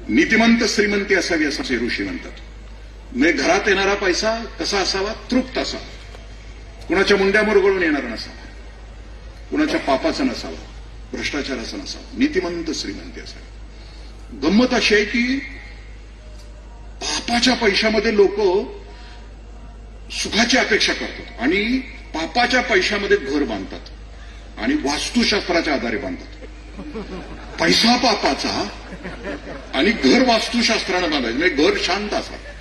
नीतिमंत श्रीमंती असावी असं ते ऋषी म्हणतात. म्हणजे घरात येणारा पैसा कसा असावा? तृप्त असावा, कुणाच्या मुंड्यावर गळून येणारा नसावा, कुणाच्या पापाचा नसावा, भ्रष्टाचाराचा नसावा, नीतिमंत श्रीमंती असावी. गंमत अशी आहे की पापाच्या पैशामध्ये लोक सुखाची अपेक्षा करतात आणि पापाच्या पैशामध्ये घर बांधतात आणि वास्तुशास्त्राच्या आधारे बांधतात. पैसा पापाचा आणि घर वास्तुशास्त्रानं बांधायचं, म्हणजे घर शांत असावं.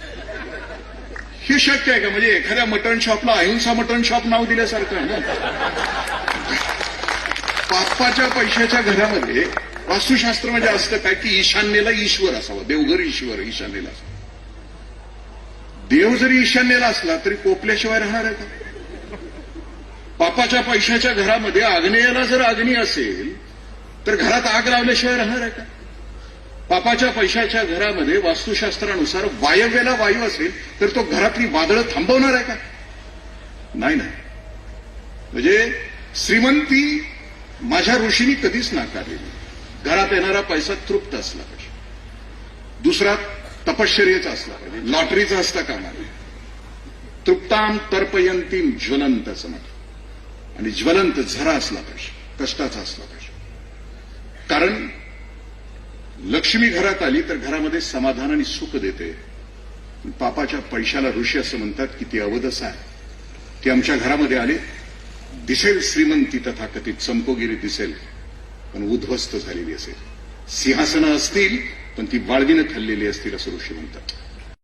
हे शक्य आहे का? म्हणजे एखाद्या मटण शॉपला अहिंसा मटण शॉप नाव दिल्यासारखं आहे ना. पापाच्या पैशाच्या घरामध्ये वास्तुशास्त्र म्हणजे असतं काय की ईशान्येला ईश्वर असावा, देवघर ईश्वर ईशान्येला असावा. देव जरी ईशान्येला असला तरी पोपल्याशिवाय राहणार आहे का? पापाच्या पैशाच्या घरामध्ये आग्नेयाला जर अग्नी असेल तर घरात आग लावल्याशिवाय राहणार आहे का? पापाच्या पैशाच्या घरामध्ये वास्तुशास्त्रानुसार वायव्याला वायू असेल तर तो घरातली वादळं थांबवणार आहे का? नाही ना. म्हणजे श्रीमंती माझ्या ऋषींनी कधीच नाकारलेली. घरात येणारा पैसा तृप्त असला पाहिजे. दुसरा तपश्चर्येचा असला पाहिजे, लॉटरीचा असता कामा नये. तृप्ताम तर्पयंतीम ज्वलंत असं म्हणतात. आणि ज्वलंत झरा असला पाहिजे, कष्टाचा असला पाहिजे. कारण लक्ष्मी घरात आली तर घरामध्ये समाधान आणि सुख देते. पापाच्या पैशाला ऋषी असं म्हणतात की ती अवदस आहे. ती आमच्या घरामध्ये आली दिसेल श्रीमंती, तथाकथित संपोगिरी दिसेल पण उद्ध्वस्त झालेली असेल. सिंहासनं असतील पण ती वाळवीनं खाल्लेली असतील असं ऋषी म्हणतात.